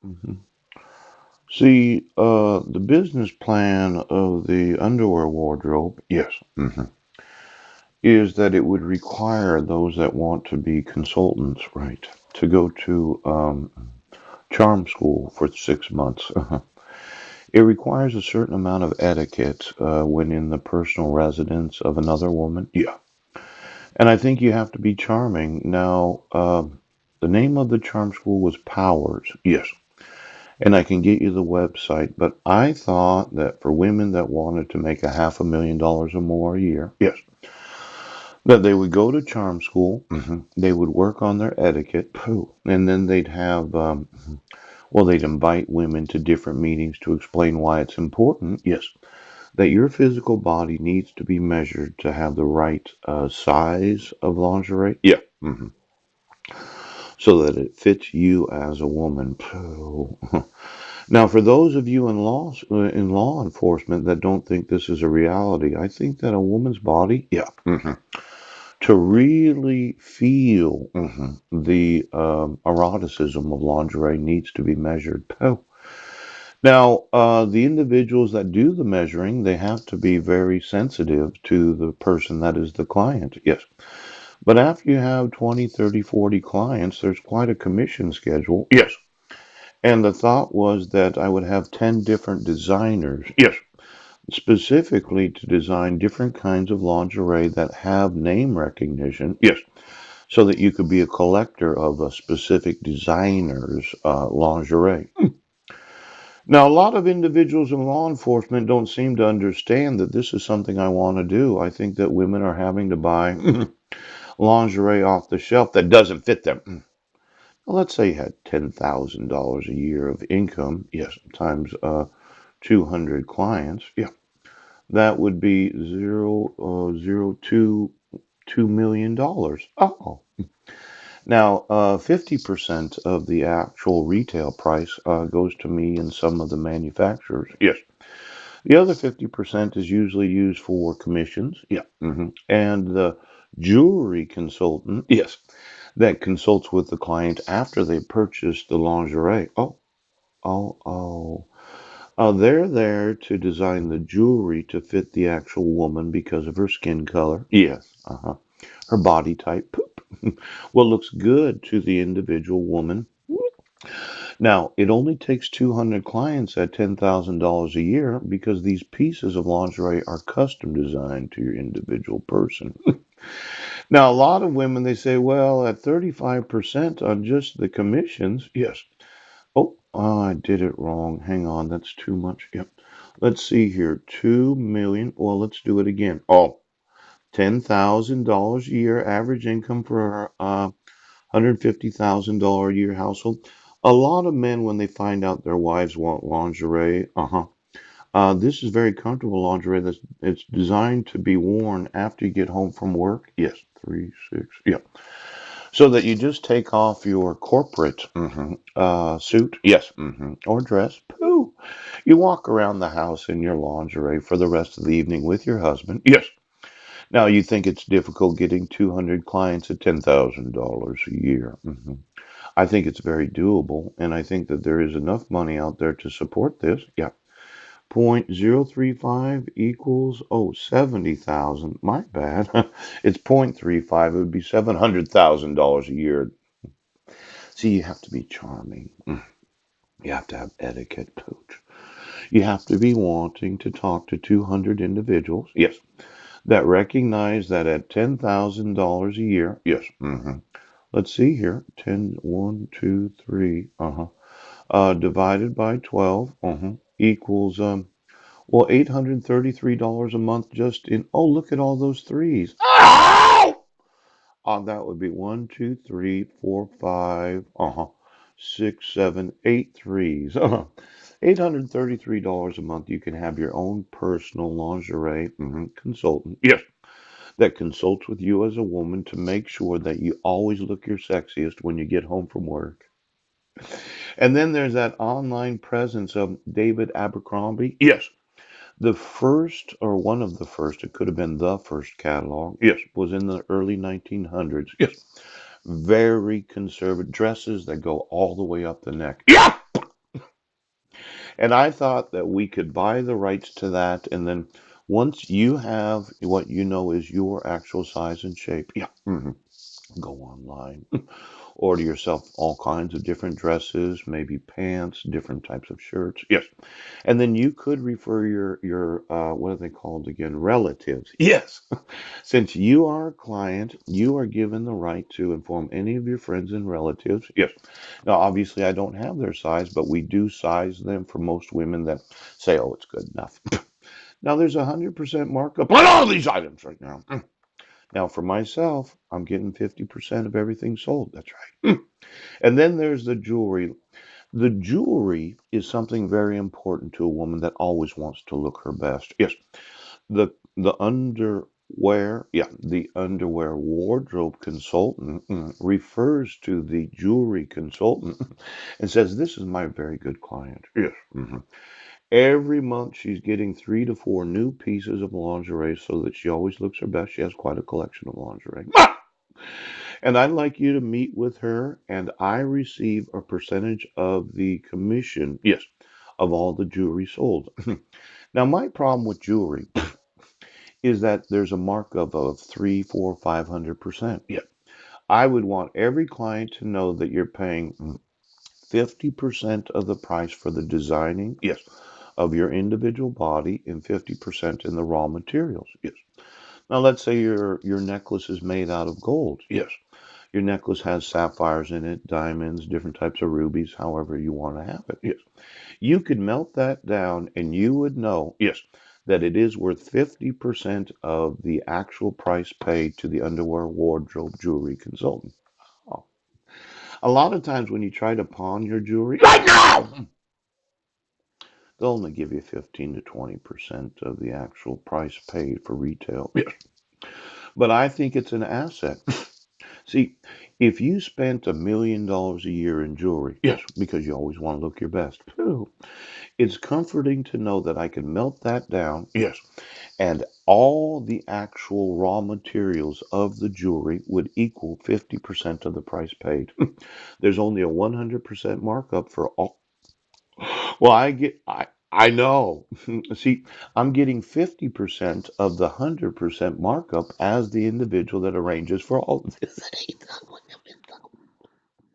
hmm See, the business plan of the underwear wardrobe, yes, is that it would require those that want to be consultants, right, to go to charm school for 6 months. It requires a certain amount of etiquette when in the personal residence of another woman. Yeah. And I think you have to be charming. Now, the name of the charm school was Powers. Yes. And I can get you the website, but I thought that for women that wanted to make a $500,000 or more a year, yes, that they would go to charm school, they would work on their etiquette, pooh, and then they'd have, well, they'd invite women to different meetings to explain why it's important, yes, that your physical body needs to be measured to have the right size of lingerie, yeah, so that it fits you as a woman. Pooh. Now, for those of you in law enforcement that don't think this is a reality, I think that a woman's body, yeah, to really feel the eroticism of lingerie needs to be measured. Oh. Now, the individuals that do the measuring, they have to be very sensitive to the person that is the client. Yes. But after you have 20, 30, 40 clients, there's quite a commission schedule. Yes. And the thought was that I would have 10 different designers. Yes. Specifically to design different kinds of lingerie that have name recognition. Yes. So that you could be a collector of a specific designer's lingerie. Now, a lot of individuals in law enforcement don't seem to understand that this is something I want to do. I think that women are having to buy lingerie off the shelf that doesn't fit them. Well, let's say you had $10,000 a year of income, yes, times 200 clients, yeah, that would be 0.022 million dollars. Oh, now, 50% of the actual retail price goes to me and some of the manufacturers. Yes. The other 50% is usually used for commissions. Yeah. And the jewelry consultant, yes, that consults with the client after they purchase the lingerie. Oh, oh. They're there to design the jewelry to fit the actual woman because of her skin color. Yes. Her body type. What looks good to the individual woman. Now, it only takes 200 clients at $10,000 a year because these pieces of lingerie are custom designed to your individual person. Now, a lot of women, they say, well, at 35% on just the commissions, yes. Oh, I did it wrong. Hang on, that's too much. Yep. Let's see here. 2 million. Well, let's do it again. Oh, $10,000 a year average income for $150,000 a year household. A lot of men, when they find out their wives want lingerie, this is very comfortable lingerie. That's it's designed to be worn after you get home from work. Yes, 3, 6, yeah. So that you just take off your corporate suit, yes, or dress. Pooh. You walk around the house in your lingerie for the rest of the evening with your husband. Yes. Now you think it's difficult getting 200 clients at $10,000 a year. I think it's very doable, and I think that there is enough money out there to support this. Yeah. 0.035 equals, 70,000. My bad. It's 0.35. It would be $700,000 a year. See, you have to be charming. You have to have etiquette, coach. You have to be wanting to talk to 200 individuals. Yes. That recognize that at $10,000 a year. Yes. Let's see here. 10, 1, 2, 3. Divided by 12 equals well, $833 a month just in. Oh, look at all those threes. Ow! That would be one, two, three, four, five, 6, 7, 8 threes. $833 a month. You can have your own personal lingerie consultant. Yes, that consults with you as a woman to make sure that you always look your sexiest when you get home from work. And then there's that online presence of David Abercrombie. Yes, the first, or one of the first, it could have been the first catalog, yes, was in the early 1900s. Yes, very conservative dresses that go all the way up the neck. Yeah! And I thought that we could buy the rights to that, and then once you have what you know is your actual size and shape, yeah, go online, order yourself all kinds of different dresses, maybe pants, different types of shirts. Yes, and then you could refer your what are they called again? Relatives. Yes. Since you are a client, you are given the right to inform any of your friends and relatives. Yes. Now, obviously, I don't have their size, but we do size them for most women that say, oh, it's good enough. Now, there's 100% markup on all these items right now. Now, for myself, I'm getting 50% of everything sold. That's right. And then there's the jewelry. The jewelry is something very important to a woman that always wants to look her best. Yes, the underwear, yeah, the underwear wardrobe consultant refers to the jewelry consultant and says, "This is my very good client." Yes. Every month she's getting 3 to 4 new pieces of lingerie so that she always looks her best. She has quite a collection of lingerie. And I'd like you to meet with her, and I receive a percentage of the commission, yes, of all the jewelry sold. Now, my problem with jewelry is that there's a markup of 3, 4, 500%. Yeah. I would want every client to know that you're paying 50% of the price for the designing, yes, of your individual body and 50% in the raw materials. Yes. Now let's say your necklace is made out of gold. Yes. Your necklace has sapphires in it, diamonds, different types of rubies, however you want to have it. Yes. You could melt that down and you would know, yes, that it is worth 50% of the actual price paid to the underwear wardrobe jewelry consultant. Oh. A lot of times when you try to pawn your jewelry, right now, they'll only give you 15 to 20% of the actual price paid for retail. Yes. But I think it's an asset. See, if you spent $1 million a year in jewelry, yes, because you always want to look your best, it's comforting to know that I can melt that down, yes, and all the actual raw materials of the jewelry would equal 50% of the price paid. There's only a 100% markup for all. Well, I know. See, I'm getting 50% of the 100% markup as the individual that arranges for all of this.